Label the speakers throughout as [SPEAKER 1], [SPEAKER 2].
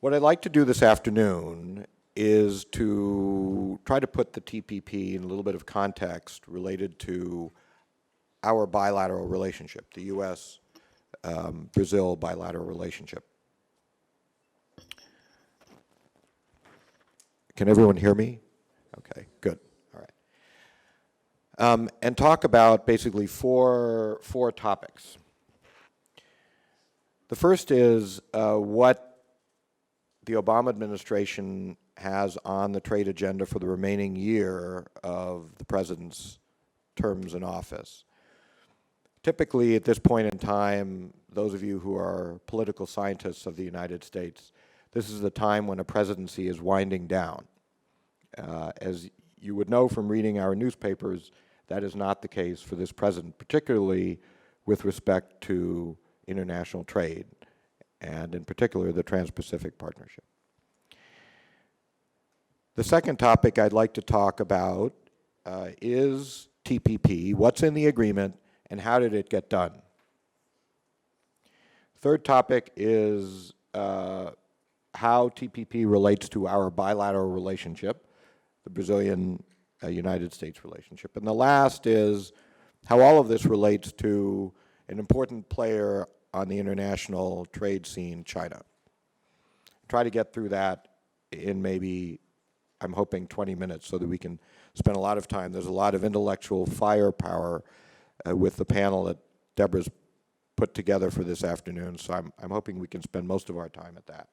[SPEAKER 1] What I'd like to do this afternoon is to try to put the TPP in a little bit of context related to our bilateral relationship, the U.S.-Brazil bilateral relationship. Can everyone hear me? Okay, good. All right. And talk about basically four topics. The first is what the Obama administration has on the trade agenda for the remaining year of the president's terms in office. Typically, at this point in time, those of you who are political scientists of the United States, this is the time when a presidency is winding down. As you would know from reading our newspapers, that is not the case for this president, particularly with respect to international trade, and in particular, the Trans-Pacific Partnership. The second topic I'd like to talk about is TPP, what's in the agreement, and how did it get done? Third topic is how TPP relates to our bilateral relationship, the Brazilian-United States relationship. And the last is how all of this relates to an important player on the international trade scene, China. Try to get through that in maybe, I'm hoping, 20 minutes so that we can spend a lot of time. There's a lot of intellectual firepower with the panel that Deborah's put together for this afternoon, so I'm hoping we can spend most of our time at that.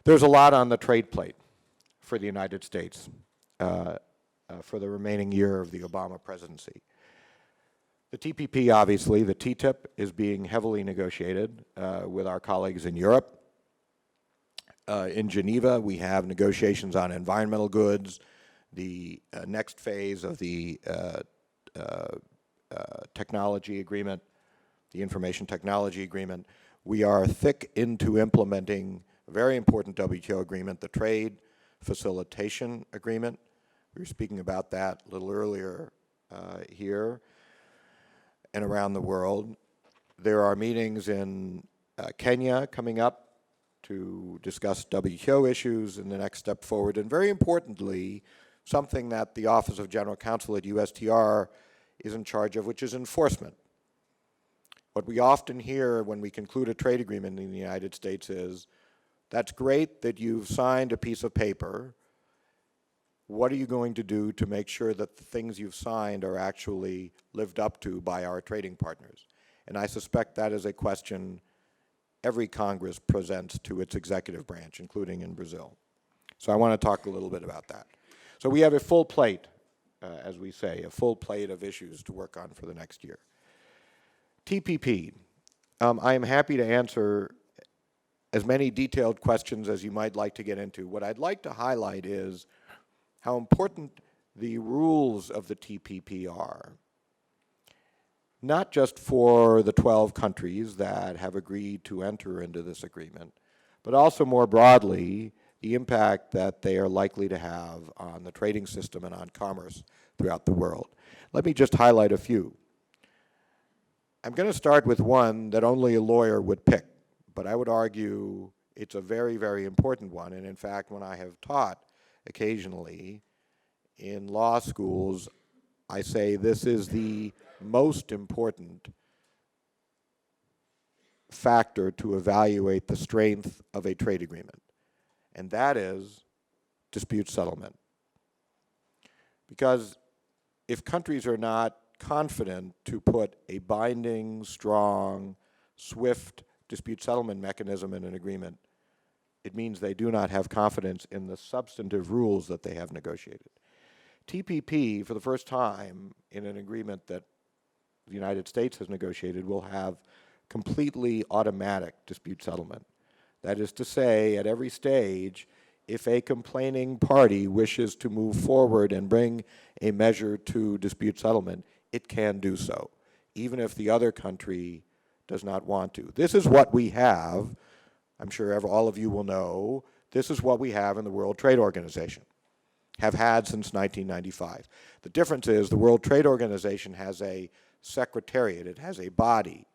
[SPEAKER 1] There's a lot on the trade plate for the United States for the remaining year of the Obama presidency. The TPP, obviously, the TTIP, is being heavily negotiated with our colleagues in Europe. In Geneva, we have negotiations on environmental goods, the next phase of the technology agreement, the information technology agreement. We are thick into implementing a very important WTO agreement, the Trade Facilitation Agreement. We were speaking about that a little earlier here and around the world. There are meetings in Kenya coming up to discuss WTO issues and the next step forward. And very importantly, something that the Office of General Counsel at USTR is in charge of, which is enforcement. What we often hear when we conclude a trade agreement in the United States is, that's great that you've signed a piece of paper. What are you going to do to make sure that the things you've signed are actually lived up to by our trading partners? And I suspect that is a question every Congress presents to its executive branch, including in Brazil. So I want to talk a little bit about that. So we have a full plate, as we say, a full plate of issues to work on for the next year. TPP. I am happy to answer as many detailed questions as you might like to get into. What I'd like to highlight is how important the rules of the TPP are, not just for the 12 countries that have agreed to enter into this agreement, but also more broadly, the impact that they are likely to have on the trading system and on commerce throughout the world. Let me just highlight a few. I'm going to start with one that only a lawyer would pick, but I would argue it's a very, very important one. And in fact, when I have taught occasionally in law schools, I say this is the most important factor to evaluate the strength of a trade agreement, and that is dispute settlement. Because if countries are not confident to put a binding, strong, swift dispute settlement mechanism in an agreement, it means they do not have confidence in the substantive rules that they have negotiated. TPP, for the first time in an agreement that the United States has negotiated, will have completely automatic dispute settlement. That is to say, at every stage, if a complaining party wishes to move forward and bring a measure to dispute settlement, it can do so, even if the other country does not want to. This is what we have. I'm sure all of you will know, this is what we have in the World Trade Organization, have had since 1995. The difference is the World Trade Organization has a secretariat, it has a body,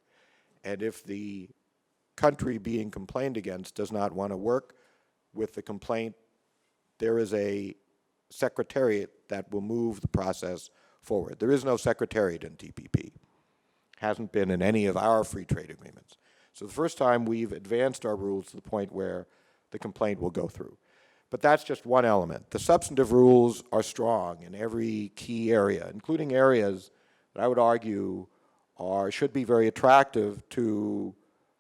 [SPEAKER 1] and if the country being complained against does not want to work with the complaint, there is a secretariat that will move the process forward. There is no secretariat in TPP. Hasn't been in any of our free trade agreements. So the first time we've advanced our rules to the point where the complaint will go through. But that's just one element. The substantive rules are strong in every key area, including areas that I would argue should be very attractive to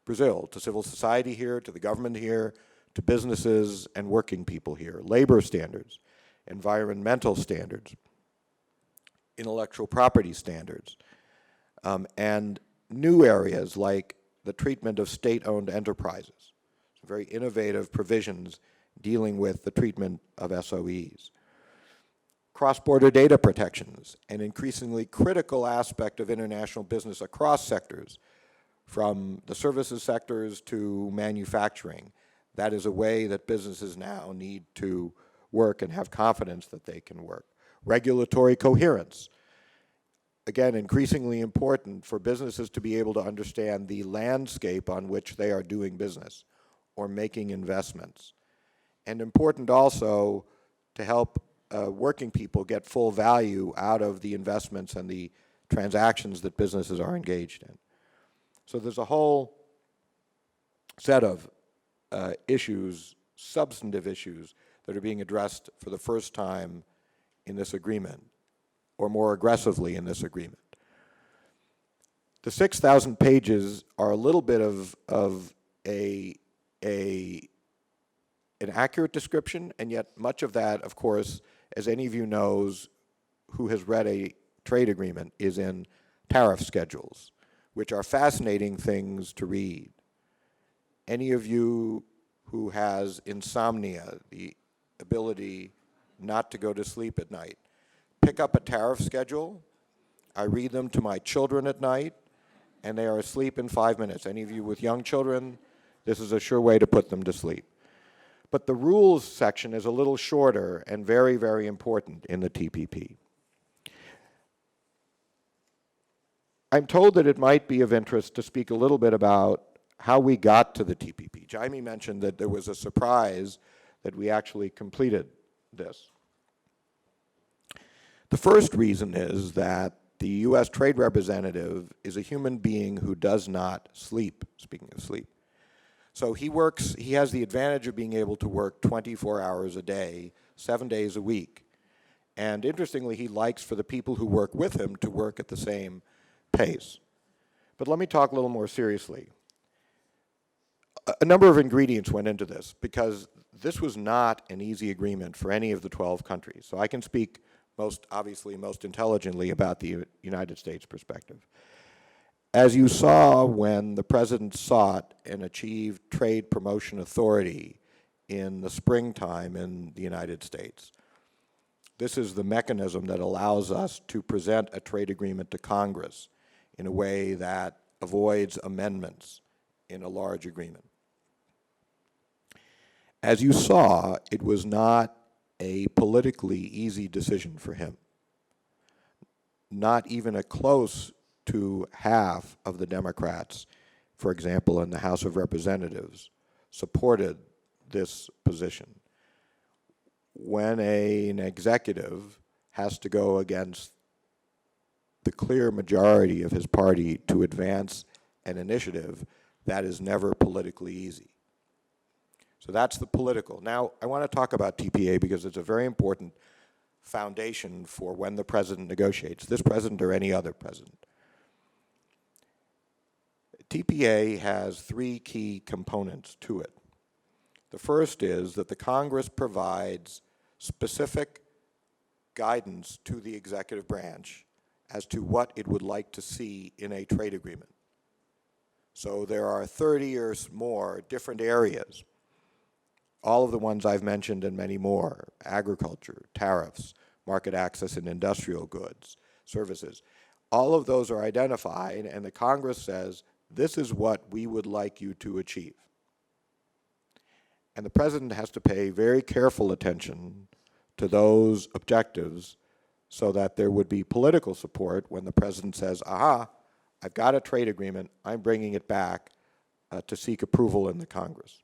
[SPEAKER 1] Brazil, to civil society here, to the government here, to businesses and working people here. Labor standards, environmental standards, intellectual property standards, and new areas like the treatment of state-owned enterprises. Some very innovative provisions dealing with the treatment of SOEs. Cross-border data protections, an increasingly critical aspect of international business across sectors, from the services sectors to manufacturing. That is a way that businesses now need to work and have confidence that they can work. Regulatory coherence. Again, increasingly important for businesses to be able to understand the landscape on which they are doing business or making investments. And important also to help working people get full value out of the investments and the transactions that businesses are engaged in. So there's a whole set of issues, substantive issues, that are being addressed for the first time in this agreement, or more aggressively in this agreement. The 6,000 pages are a little bit of an accurate description, and yet much of that, of course, as any of you knows who has read a trade agreement, is in tariff schedules, which are fascinating things to read. Any of you who has insomnia, the ability not to go to sleep at night, pick up a tariff schedule. I read them to my children at night, and they are asleep in 5 minutes. Any of you with young children, this is a sure way to put them to sleep. But the rules section is a little shorter and very, very important in the TPP. I'm told that it might be of interest to speak a little bit about how we got to the TPP. Jaime mentioned that there was a surprise that we actually completed this. The first reason is that the U.S. Trade Representative is a human being who does not sleep, speaking of sleep. So he has the advantage of being able to work 24 hours a day, 7 days a week. And interestingly, he likes for the people who work with him to work at the same pace. But let me talk a little more seriously. A number of ingredients went into this, because this was not an easy agreement for any of the 12 countries. So I can speak most intelligently about the United States perspective. As you saw when the President sought and achieved trade promotion authority in the springtime in the United States, this is the mechanism that allows us to present a trade agreement to Congress in a way that avoids amendments in a large agreement. As you saw, it was not a politically easy decision for him. Not even a close to half of the Democrats, for example, in the House of Representatives, supported this position. When an executive has to go against the clear majority of his party to advance an initiative, that is never politically easy. So that's the political. Now, I want to talk about TPA because it's a very important foundation for when the president negotiates, this president or any other president. TPA has three key components to it. The first is that the Congress provides specific guidance to the executive branch as to what it would like to see in a trade agreement. So there are 30 or more different areas, all of the ones I've mentioned and many more: agriculture, tariffs, market access in industrial goods, services. All of those are identified, and the Congress says, this is what we would like you to achieve. And the president has to pay very careful attention to those objectives so that there would be political support when the president says, aha, I've got a trade agreement, I'm bringing it back, to seek approval in the Congress.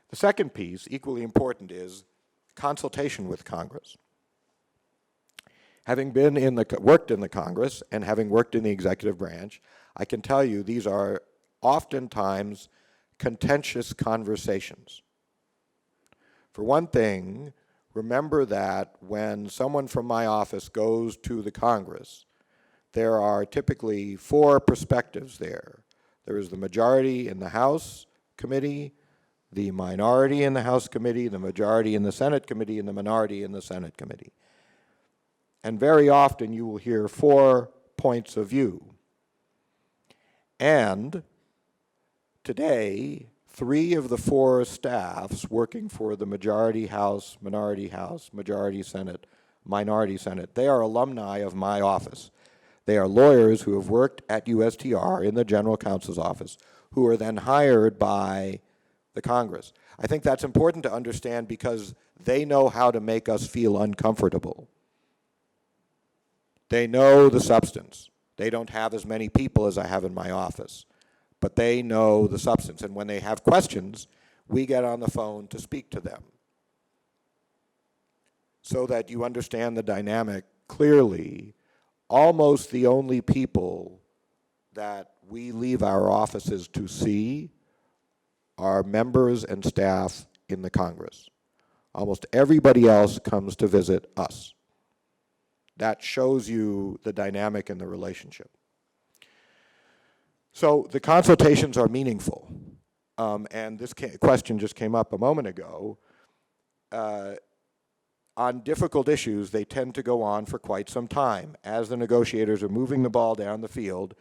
[SPEAKER 1] The second piece, equally important, is consultation with Congress. Having worked in the Congress and having worked in the executive branch, I can tell you these are oftentimes contentious conversations. For one thing, remember that when someone from my office goes to the Congress, there are typically 4 perspectives there. There is the majority in the House committee, the minority in the House committee, the majority in the Senate committee, and the minority in the Senate committee. And very often you will hear 4 points of view. And today, 3 of the 4 staffs working for the majority House, majority Senate, minority Senate, they are alumni of my office. They are lawyers who have worked at USTR in the General Counsel's office, who are then hired by the Congress. I think that's important to understand because they know how to make us feel uncomfortable. They know the substance. They don't have as many people as I have in my office, but they know the substance. And when they have questions, we get on the phone to speak to them so that you understand the dynamic clearly. Almost the only people that we leave our offices to see are members and staff in the Congress. Almost everybody else comes to visit us. That shows you the dynamic in the relationship. So the consultations are meaningful. And this question just came up a moment ago. On difficult issues, they tend to go on for quite some time. As the negotiators are moving the ball down the field,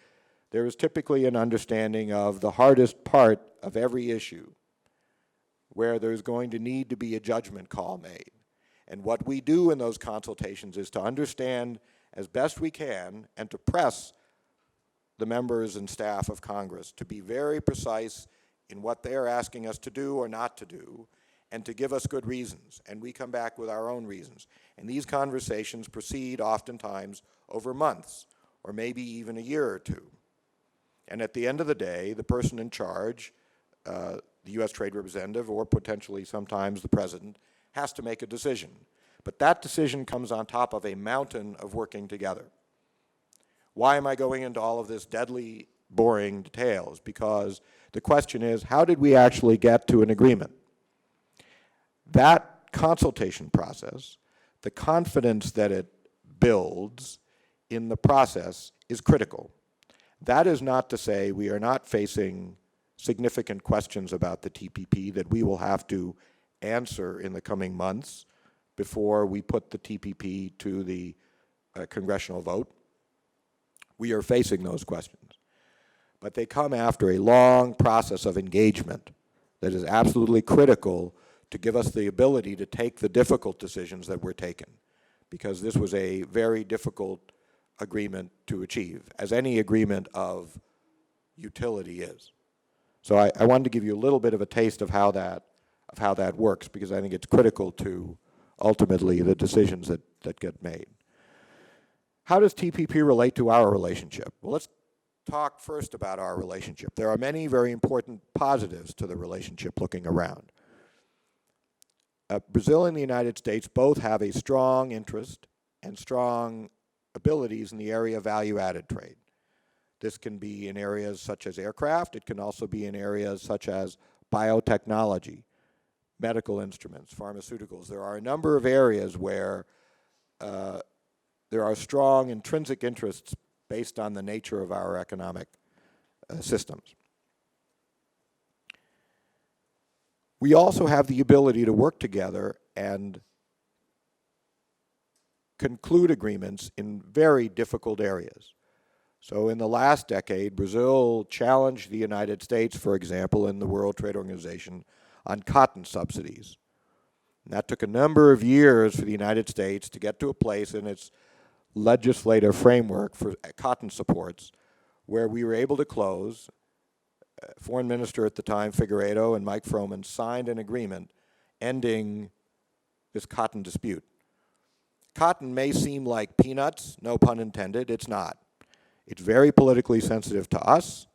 [SPEAKER 1] there is typically an understanding of the hardest part of every issue, where there's going to need to be a judgment call made. And what we do in those consultations is to understand as best we can and to press the members and staff of Congress to be very precise in what they're asking us to do or not to do, and to give us good reasons. And we come back with our own reasons. And these conversations proceed oftentimes over months, or maybe even a year or 2. And at the end of the day, the person in charge, the U.S. Trade Representative, or potentially sometimes the President, has to make a decision. But that decision comes on top of a mountain of working together. Why am I going into all of this deadly, boring details? Because the question is, how did we actually get to an agreement? That consultation process, the confidence that it builds in the process is critical. That is not to say we are not facing significant questions about the TPP that we will have to answer in the coming months before we put the TPP to the congressional vote. We are facing those questions. But they come after a long process of engagement that is absolutely critical to give us the ability to take the difficult decisions that were taken, because this was a very difficult agreement to achieve, as any agreement of utility is. So I wanted to give you a little bit of a taste of how that works, because I think it's critical to ultimately the decisions that get made. How does TPP relate to our relationship? Well, let's talk first about our relationship. There are many very important positives to the relationship looking around. Brazil and the United States both have a strong interest and strong abilities in the area of value-added trade. This can be in areas such as aircraft. It can also be in areas such as biotechnology, medical instruments, pharmaceuticals. There are a number of areas where there are strong intrinsic interests based on the nature of our economic systems. We also have the ability to work together and conclude agreements in very difficult areas. So in the last decade, Brazil challenged the United States, for example, in the World Trade Organization on cotton subsidies. And that took a number of years for the United States to get to a place in its legislative framework for cotton supports where we were able to close. Foreign Minister at the time, Figueiredo, and Mike Froman signed an agreement ending this cotton dispute. Cotton may seem like peanuts, no pun intended, it's not. It's very politically sensitive to us.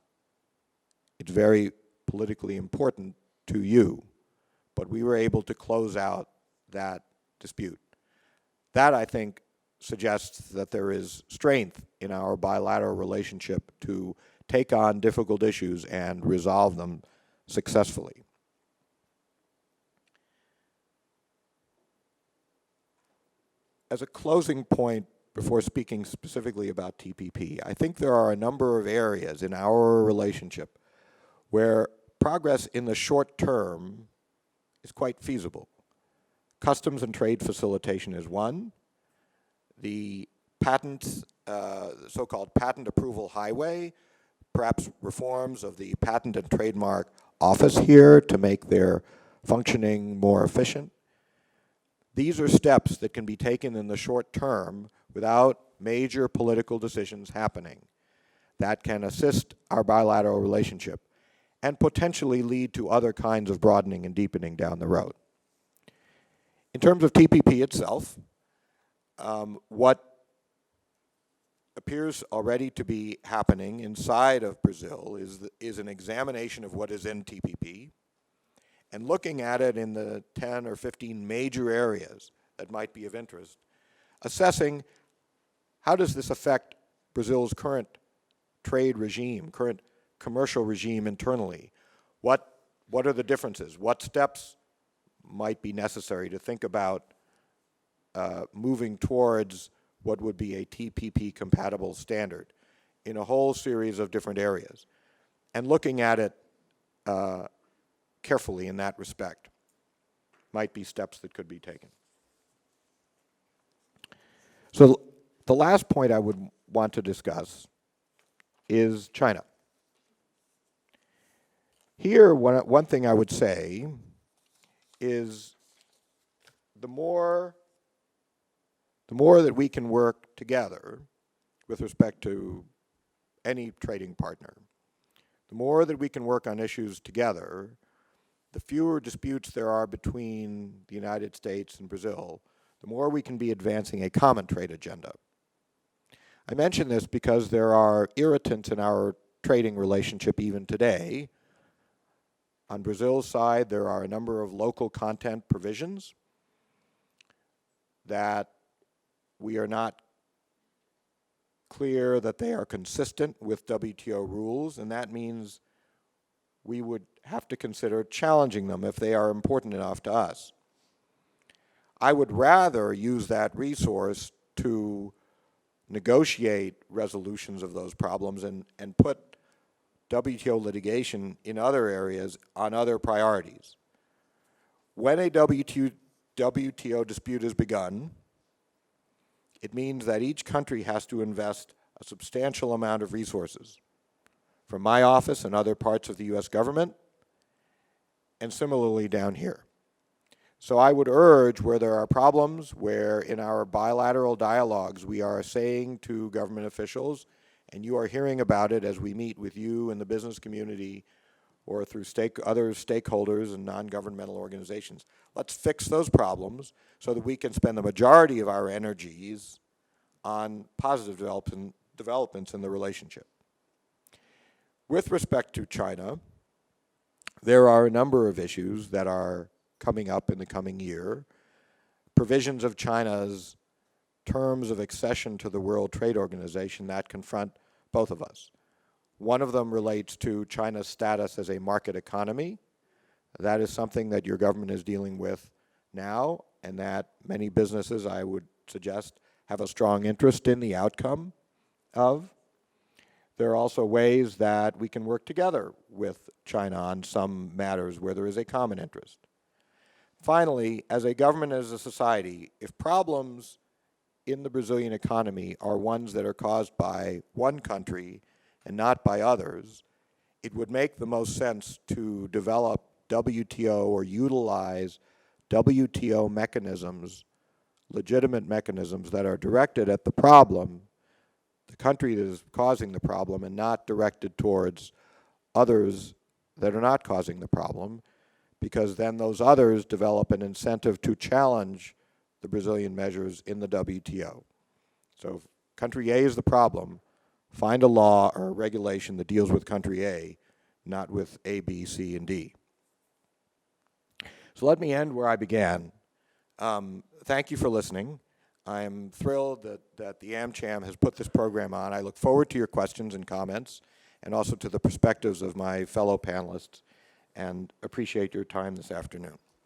[SPEAKER 1] it's very politically important to you. But we were able to close out that dispute. That, I think, suggests that there is strength in our bilateral relationship to take on difficult issues and resolve them successfully. As a closing point, before speaking specifically about TPP, I think there are a number of areas in our relationship where progress in the short term is quite feasible. Customs and trade facilitation is one. The patents, so-called patent approval highway, perhaps reforms of the Patent and Trademark Office here to make their functioning more efficient. These are steps that can be taken in the short term without major political decisions happening that can assist our bilateral relationship and potentially lead to other kinds of broadening and deepening down the road. In terms of TPP itself, what appears already to be happening inside of Brazil is an examination of what is in TPP and looking at it in the 10 or 15 major areas that might be of interest, assessing how does this affect Brazil's current trade regime, current commercial regime internally? What are the differences? What steps might be necessary to think about moving towards what would be a TPP-compatible standard in a whole series of different areas, and looking at it carefully in that respect might be steps that could be taken. So the last point I would want to discuss is China. Here, one thing I would say is the more that we can work together with respect to any trading partner, the more that we can work on issues together, the fewer disputes there are between the United States and Brazil, the more we can be advancing a common trade agenda. I mention this because there are irritants in our trading relationship even today. On Brazil's side, there are a number of local content provisions that we are not clear that they are consistent with WTO rules, and that means we would have to consider challenging them if they are important enough to us. I would rather use that resource to negotiate resolutions of those problems and put WTO litigation in other areas on other priorities. When a WTO dispute is begun, it means that each country has to invest a substantial amount of resources from my office and other parts of the U.S. government, and similarly down here. So I would urge, where there are problems, where in our bilateral dialogues we are saying to government officials, and you are hearing about it as we meet with you and the business community or through other stakeholders and non-governmental organizations, let's fix those problems so that we can spend the majority of our energies on positive developments in the relationship. With respect to China, there are a number of issues that are coming up in the coming year. Provisions of China's terms of accession to the World Trade Organization that confront both of us. One of them relates to China's status as a market economy. That is something that your government is dealing with now, and that many businesses, I would suggest, have a strong interest in the outcome of. There are also ways that we can work together with China on some matters where there is a common interest. Finally, as a government, as a society, if problems in the Brazilian economy are ones that are caused by one country and not by others, it would make the most sense to develop WTO or utilize WTO mechanisms, legitimate mechanisms that are directed at the problem, the country that is causing the problem, and not directed towards others that are not causing the problem, because then those others develop an incentive to challenge the Brazilian measures in the WTO. So if country A is the problem, find a law or a regulation that deals with country A not with A, B, C, and D. So let me end where I began. Thank you for listening. I am thrilled that the Amcham has put this program on. I look forward to your questions and comments, and also to the perspectives of my fellow panelists, and appreciate your time this afternoon.